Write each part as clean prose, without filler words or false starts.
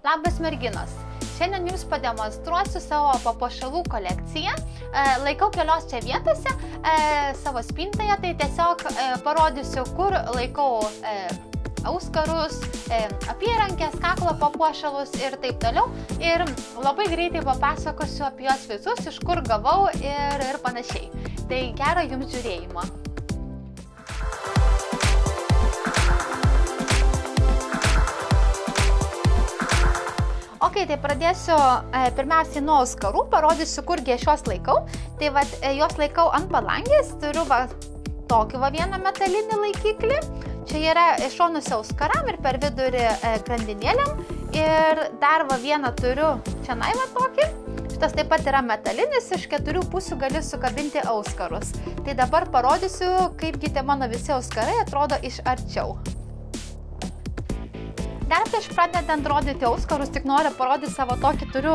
Labas merginos! Šiandien jums pademonstruosiu savo papuošalų kolekciją. Laikau kelios čia vietose savo spintoje, tai tiesiog parodysiu, kur laikau auskarus, apyrankės, kaklo papuošalus ir taip toliau. Ir labai greitai papasakosiu apie juos visus, iš kur gavau ir panašiai. Tai gero jums žiūrėjimo. Tai pradėsiu pirmiausiai nuo auskarų, parodysiu, kurgi aš juos laikau. Tai juos laikau ant palangės, turiu tokį vieną metalinį laikiklį. Čia yra šonuose auskaram ir per vidurį grandinėlėm. Ir dar vieną turiu čia tokį. Šitas taip pat yra metalinis, iš 4 pusių gali sukabinti auskarus. Tai dabar parodysiu, kaipgi tie mano visi auskarai atrodo iš arčiau. Dar prieš pradedant rodyti auskarus, tik noriu parodyti savo tokį, turiu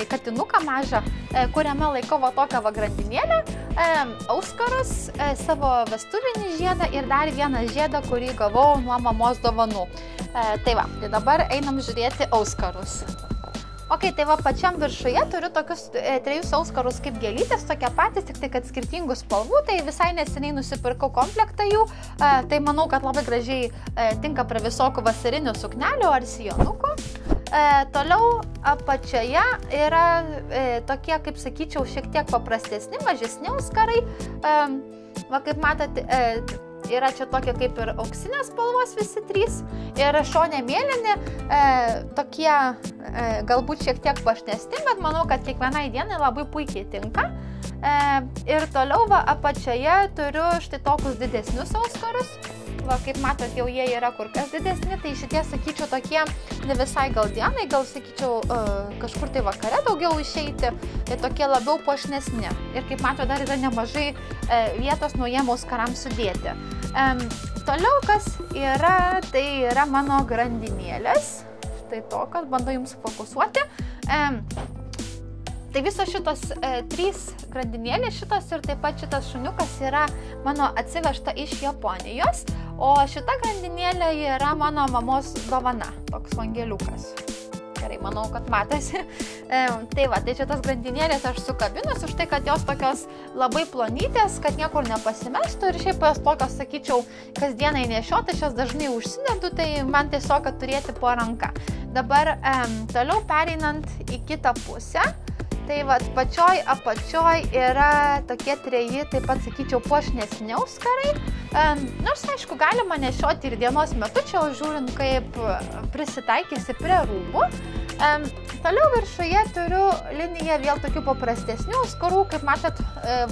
katinuką mažą, kuriame laikau tokią grandinėlę, auskarus, savo vestuvinį žiedą ir dar vieną žiedą, kurį gavau nuo mamos dovanų. Tai dabar einam žiūrėti auskarus. Tai pačiam viršuje turiu tokius 3 auskarus kaip gėlytės, tokie patys, tik tai kad skirtingų spalvų, tai visai neseniai nusipirkau komplektą jų, tai manau, kad labai gražiai tinka prie visokių vasarinių suknelių ar sijonukų. Toliau apačioje yra tokie, kaip sakyčiau, šiek tiek paprastesni, mažesni auskarai, kaip matote, yra čia tokie kaip ir auksinės spalvos visi 3 ir šone mėlyni, tokie galbūt šiek tiek pašnesni, bet manau, kad kiekvienai dienai labai puikiai tinka. Ir toliau apačioje turiu štai tokius didesnius auskarus. Kaip matot, jau jie yra kur kas didesni, tai šitie, sakyčiau, tokie ne visai gal dienai, gal, sakyčiau, kažkur tai vakare daugiau išeiti, tai tokie labiau puošnesni. Ir kaip matot, dar yra nemažai vietos naujiem auskarams sudėti. Toliau, kas yra, tai yra mano grandinėlės. Štai tokios, bandau jums fokusuoti. Tai visos šitos 3 grandinėlės šitos ir taip pat šitas šuniukas yra mano atsivežta iš Japonijos, o šita grandinėlė yra mano mamos dovana, toks vangeliukas. Gerai, manau, kad matosi. Tai šitas grandinėlės aš sukabinus už tai, kad jos tokios labai plonytės, kad niekur nepasimestų ir šiaip jos tokios, sakyčiau, kasdienai nešioti, aš jas dažnai užsidedu, tai man tiesiog turėti po ranką. Dabar toliau pereinant į kitą pusę. Tai pačioj apačioj yra tokie 3, taip pat, sakyčiau, puošnesni auskarai. Nors, aišku, galima nešioti ir dienos metu, čia žiūrint, kaip prisitaikysi prie rūbų. Toliau viršuje turiu liniją vėl tokių paprastesnių auskarų, kaip matot,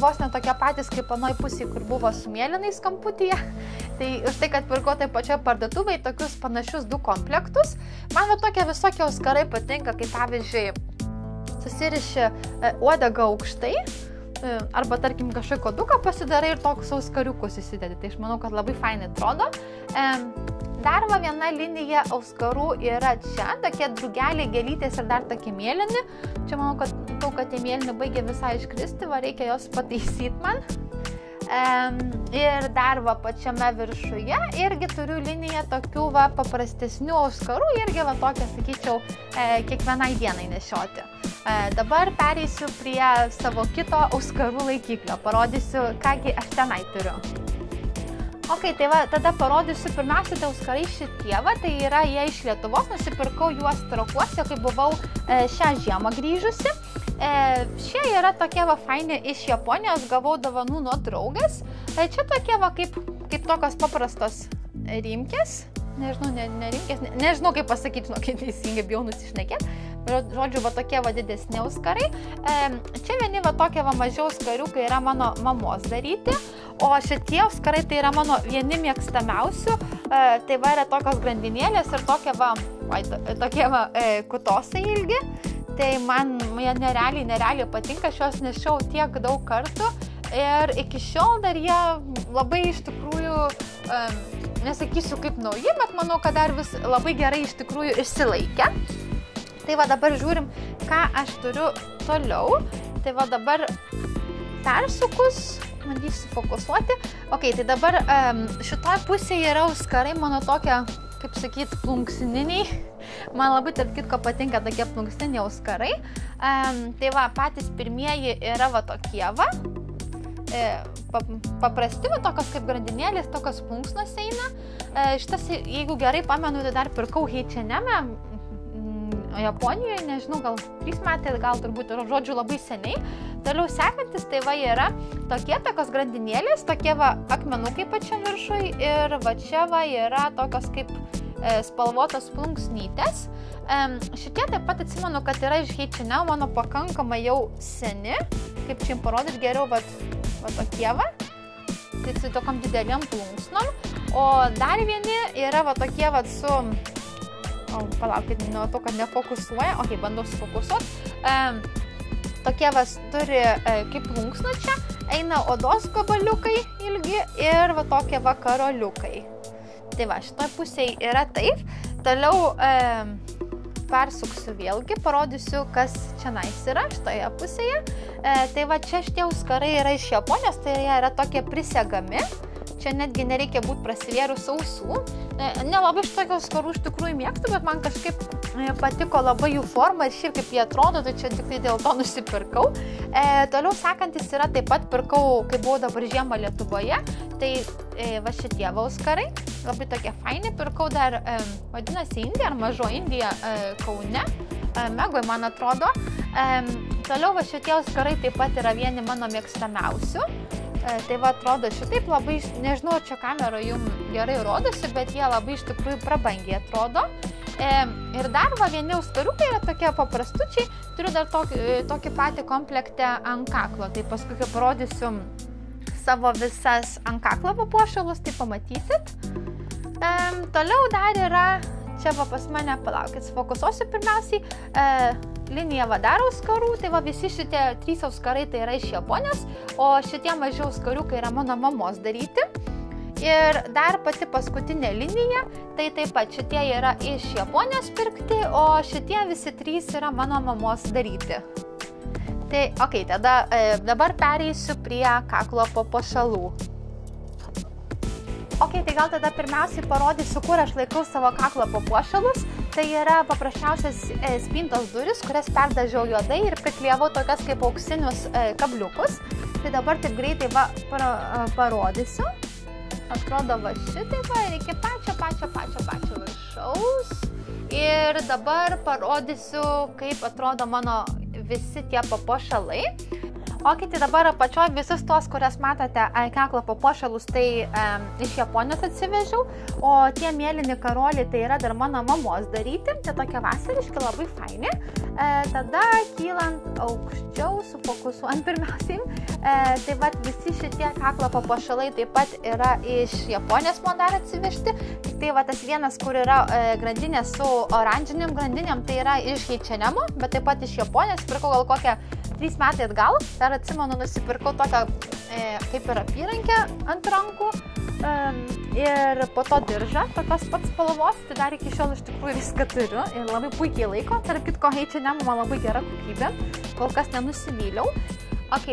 vos ne tokie patys kaip anoj pusėje, kur buvo su mėlynais kamputyje. Tai už tai, kad pirkau taip pačioj parduotuvėj tokius panašius 2 komplektus. Man tokie visokie auskarai patinka, kaip pavyzdžiui, susiriši uodegą aukštai, arba tarkim kažkokį koduką pasidarai ir tokius auskariukus įsidedi. Tai aš manau, kad labai fainai atrodo. Dar viena linija auskarų yra čia, tokie drugeliai, gėlytės ir dar tokie mėlyni. Čia manau, kad tie mėlyni baigia visai iškristi, reikia jos pataisyti man. Ir dar pačiame viršuje irgi turiu liniją tokių paprastesnių auskarų, irgi tokią, sakyčiau, kiekvienai dienai nešioti. Dabar pereisiu prie savo kito auskarų laikiklio, parodysiu, kągi aš tenai turiu. Tai tada parodysiu pirmiausia, tai auskarai šitie, tai yra jie iš Lietuvos, nusipirkau juos Trakuose, kai buvau šią žiemą grįžusi. Šie yra tokie faini iš Japonijos, gavau dovanų nuo draugės. Čia tokie kaip tokios paprastos rimkės, nežinau kaip pasakyti, kaip teisingai bijau nusišnekėti. Žodžiu, tokie didesni auskarai. Čia vieni tokie mažiau auskariukai yra mano mamos daryti, o šitie auskarai tai yra mano vieni mėgstamiausių. Tai yra tokios grandinėlės ir tokie kutosai ilgi. Tai man nerealiai patinka, aš juos nešiau tiek daug kartų ir iki šiol dar jie labai iš tikrųjų, nesakysiu kaip nauji, bet manau, kad dar vis labai gerai iš tikrųjų išsilaikę. Tai dabar žiūrim, ką aš turiu toliau. Tai dabar persukus, bandysiu fokusuoti. Tai dabar šitoj pusėje yra auskarai mano tokia, kaip sakyti, plunksniniai. Man labai tarp kitko patinka tokie plunksniniai auskarai. Tai va, patys pirmieji yra va tokie va. Paprasti, va, tokios kaip grandinėlės, tokios plunksnos eina. Šitas, jeigu gerai pamenu, tai dar pirkau H&M Japonijoje, nežinau, gal 3 metai, gal turbūt, žodžiu, labai seniai. Toliau sekantis, tai va yra tokios grandinėlės, tokie va akmenukai pačiam viršui ir va čia va yra tokios kaip spalvotos plunksnytės. Šitie taip pat atsimenu, kad yra iš H&M, mano pakankamai jau seni, kaip čia jums parodyti geriau, va tokie va, tai su tokiam dideliam plunksnom. O dar vieni yra va tokie va su, palaukit, nuo to, kad nefokusuoja, bandau sufokusuoti. Tokie va turi kaip plunksna čia, eina odos gabaliukai ilgi ir va tokie va karoliukai. Tai va, šitoj pusėje yra taip. Toliau persuksiu vėlgi, parodysiu, kas čia yra šitoje pusėje. Tai va, čia šitie auskarai yra iš Japonijos, tai jie yra tokie prisegami. Čia netgi nereikia būti prasivėrus ausų. Nelabai šitokio auskarų iš tikrųjų mėgstu, bet man kažkaip patiko labai jų forma ir šiaip kaip jie atrodo, tai čia tik tai dėl to nusipirkau. Toliau sekantis yra, taip pat pirkau, kai buvau dabar žiemą Lietuvoje, tai va šitie va auskarai, labai tokie faini, pirkau dar, vadinasi Indija ar Mažo Indija Kaune, Megoj man atrodo. Toliau va šitie auskarai taip pat yra vieni mano mėgstamiausių. Tai va atrodo šitaip labai, nežinau, čia kamera jums gerai rodosi, bet jie labai iš tikrųjų prabangiai atrodo. Ir dar va vieni auskariukai yra tokie paprastučiai, turiu dar tokį patį komplektą ant kaklo, tai paskui kai parodysiu savo visas ant kaklo papuošalus, tai pamatysit. Toliau dar yra, čia va pas mane, palaukit, fokusuosiu pirmiausiai, linija va dar auskarų, tai va visi šitie 3 auskarai tai yra iš Japonijos, o šitie maži auskariukai yra mano mamos daryti. Ir dar pati paskutinė linija, tai taip pat šitie yra iš Japonijos pirkti, o šitie visi 3 yra mano mamos daryti. Tai, tada dabar pereisiu prie kaklo papuošalų. Tai gal tada pirmiausiai parodysiu, kur aš laikau savo kaklo papuošalus. Tai yra paprasčiausias spintos duris, kurias perdažiau juodai ir priklijavau tokias kaip auksinius kabliukus. Tai dabar taip greitai va parodysiu. Atrodo va šitaip va ir iki pačio viršaus. Ir dabar parodysiu, kaip atrodo mano visi tie papuošalai. Tai dabar apačioj visus tos, kurias matote kaklo papuošalus, tai iš Japonijos atsivežiau, o tie mėlyni karoliai tai yra dar mano mamos daryti, tai tokie vasariški, labai faini. Tada kylant aukščiau, sufokusuojant pirmiausiai, tai va visi šitie kaklo papuošalai taip pat yra iš Japonijos man dar atsivežti. Tai va tas vienas, kur yra grandinė su oranžiniam grandinėm, tai yra iš H&M, bet taip pat iš Japonijos, pirkau gal kokią 3 metai atgal, dar atsimenu, nusipirkau tokią kaip ir apyrankę ant rankų ir po to diržą, tokios pats spalvos, tai dar iki šiol iš tikrųjų viską turiu ir labai puikiai laiko, tarp kitko H&M man labai gera kokybė, kol kas nenusivyliau.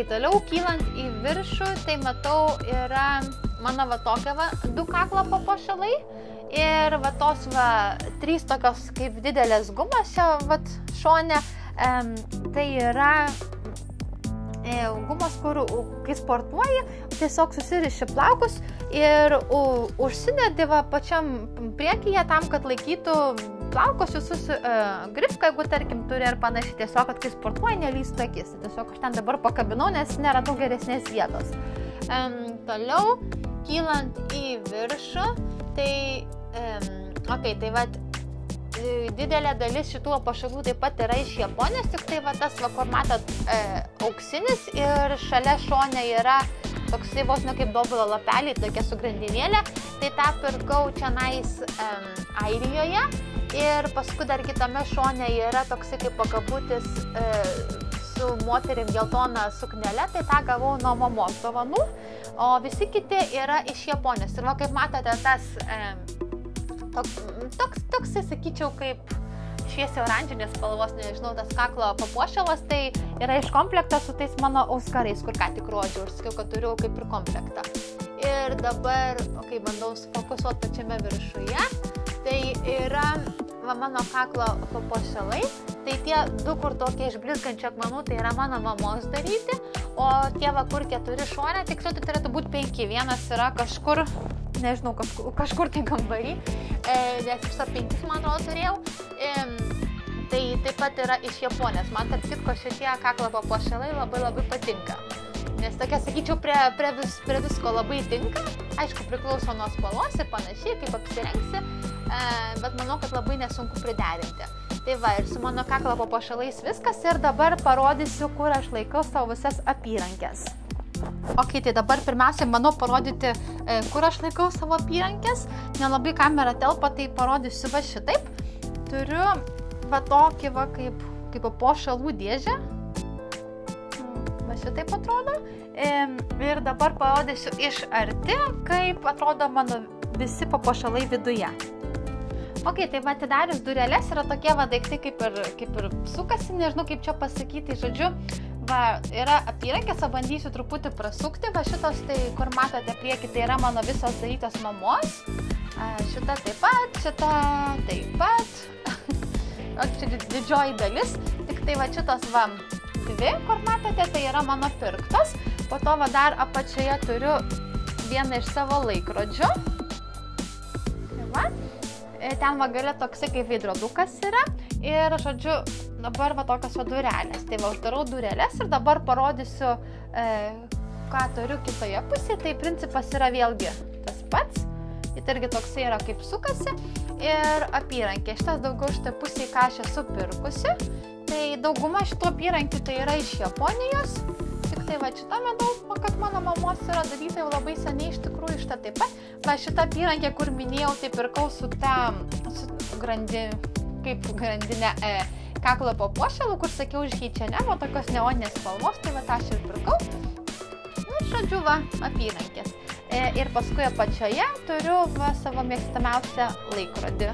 Toliau kylant į viršų, tai matau yra mano va tokia va 2 kaklo papuošalai ir va tos va 3 tokios kaip didelės gumos čia va šone, tai yra gumos, kur kai sportuoji, tiesiog susiriši plaukus ir užsidedi va pačiam priekyje tam, kad laikytų plaukus visus grifką, jeigu tarkim turi ir panašiai, tiesiog, kad kai sportuoji, nelystų akis. Tiesiog aš ten dabar pakabinau, nes neradau geresnės vietos. Toliau, kylant į viršų, tai tai va didelė dalis šitų papuošalų taip pat yra iš Japonijos, tik tai va tas, kur matot, auksinis ir šalia šone yra toksai vos ne kaip dobulo lapeliai, tokia su grandinėlė, tai tą pirkau čianais Airijoje ir paskui dar kitame šone yra toksai kaip pakabutis su moterim geltona suknelė, tai tą gavau nuo mamos dovanų, o visi kiti yra iš Japonijos. Ir va kaip matote, tas toks, sakyčiau, kaip šviesiai oranžinės spalvos, nežinau, tas kaklo papuošalas, tai yra iš komplekto su tais mano auskarais, kur ką tik rodžiau ir sakiau, kad turiu kaip ir komplektą. Ir dabar, kai bandau sufokusuoti pačiame viršuje, tai yra va mano kaklo papuošalai, tai tie du, kur tokie iš blizgančių akmenų, tai yra mano mamos daryti, o tie va, kur 4 šone, tiksliau tai turėtų būti 5, vienas yra kažkur, nežinau, kažkur tai kambarį, nes iš to 5, man atrodo, turėjau. Tai taip pat yra iš Japonijos. Man tarp kitko šitie kaklo papuošalai labai patinka. Nes tokia, sakyčiau, prie visko labai tinka. Aišku, priklauso nuo spalvos ir panašiai, kaip apsirengsi, bet manau, kad labai nesunku priderinti. Tai va, ir su mano kaklo papuošalais viskas ir dabar parodysiu, kur aš laikau savo visas apyrankės. Ok, tai dabar pirmiausia, manau, parodyti, kur aš laikau savo apyrankės. Nelabai kamera telpa, tai parodysiu va šitaip. Turiu va tokį va kaip papuošalų dėžę. Va šitaip atrodo. Ir dabar parodysiu iš arti, kaip atrodo mano visi papuošalai viduje. Ok, tai va atidarius dureles yra tokie va daiktai kaip ir sukasi, nežinau kaip čia pasakyti, žodžiu. Va, yra apyrankės, bandysiu truputį prasukti. Va šitos, tai kur matote priekį, tai yra mano visos darytos mamos. Šita taip pat, šita taip pat. O čia didžioji dalis, tik tai va šitos va 2, kur matote, tai yra mano pirktos. Po to va dar apačioje turiu vieną iš savo laikrodžių. Tai va, ten va gale toksai kaip veidrodukas yra. Ir, žodžiu, dabar va tokios va durelės. Tai va uždarau durelės ir dabar parodysiu, ką turiu kitoje pusėje. Tai principas yra vėlgi tas pats. Tai irgi toksai yra kaip sukasi. Ir apyrankė. Šitas daugiau šitą pusėje, ką aš esu pirkusi. Tai dauguma šito apyrankių tai yra iš Japonijos. Tik tai va šitą manau, kad mano mamos yra daryta jau labai seniai iš tikrųjų šitą taip pat. Va šitą apyrankę, kur minėjau, tai pirkau su grandinė kaklo papuošalų, kur sakiau iš H&M, o tokios neoninės spalvos, tai va tą aš ir pirkau. Nu, žodžiu, va, apyrankės. Ir paskui apačioje turiu va savo mėgstamiausią laikrodį.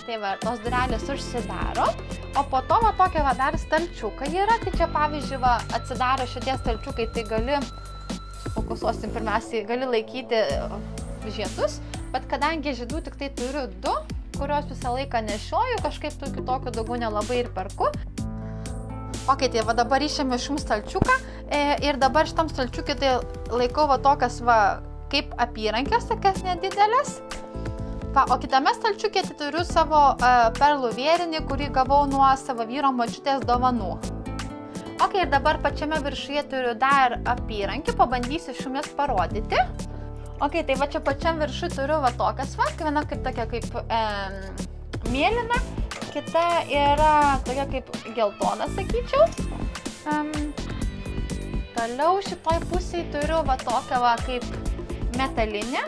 Tai va, tos durelės užsidaro, o po to va tokia va dar stalčiukai yra. Tai čia pavyzdžiui va atsidaro šitie stalčiukai, tai gali, fokusuosim pirmiausiai, gali laikyti žiedus, bet kadangi žiedų tik tai turiu 2, kurios visą laiką nešioju, kažkaip tų kitokių daugiau nelabai ir perku. Ok, tai va dabar išėmė šium stalčiuką ir dabar šitam stalčiukį tai laikau va tokias va kaip apyrankės, tokias nedidelės. Va, o kitame stalčiukė tai turiu savo perlų vėrinį, kurį gavau nuo savo vyro močiutės dovanų. Ok, ir dabar pačiame viršuje turiu dar apyrankį, pabandysiu šumis parodyti. Ok, tai va čia pačiam viršui turiu va tokias va, viena kaip tokia kaip mėlyna. Kita yra tokia kaip geltona, sakyčiau. Toliau šitoj pusėje turiu va tokią va kaip metalinę.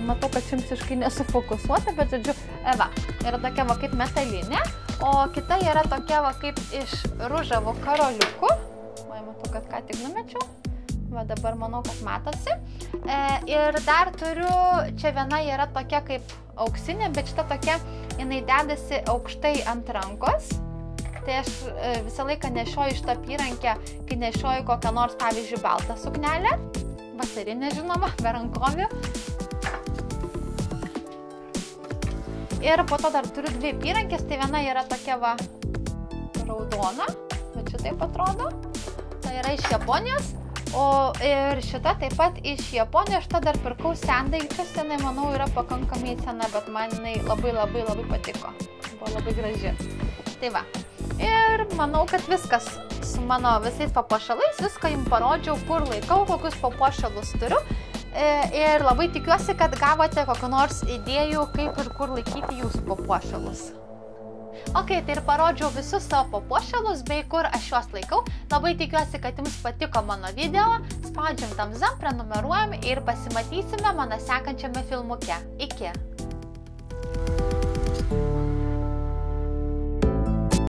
Matau, kad jums visiškai nesufokusuota, bet žodžiu, va, yra tokia va kaip metalinė. O kita yra tokia va kaip iš ružavų karoliukų. Va, matau, kad ką tik numečiau. Va, dabar manau, kad matosi. Ir dar turiu, čia viena yra tokia kaip auksinė, bet šita tokia, jinai dedasi aukštai ant rankos. Tai aš visą laiką nešioju šitą apyrankę, kai nešioju kokią nors, pavyzdžiui, baltą suknelę. Vasarinė, žinoma, be rankovių. Ir po to dar turiu 2 apyrankės, tai viena yra tokia va raudona, bet šitaip atrodo. Tai yra iš Japonijos. Ir šita taip pat iš Japonijos, šitą dar pirkau sendaičius, jinai, manau, yra pakankamai sena, bet man jinai labai patiko. Buvo labai graži. Tai va. Ir manau, kad viskas su mano visais papuošalais, viską jums parodžiau, kur laikau, kokius papuošalus turiu. Ir labai tikiuosi, kad gavote kokių nors idėjų, kaip ir kur laikyti jūsų papuošalus. Ok, tai ir parodžiau visus savo papuošalus, bei kur aš juos laikau. Labai tikiuosi, kad jums patiko mano video. Spaudžiam thumbs up, prenumeruojam ir pasimatysime mano sekančiame filmuke. Iki!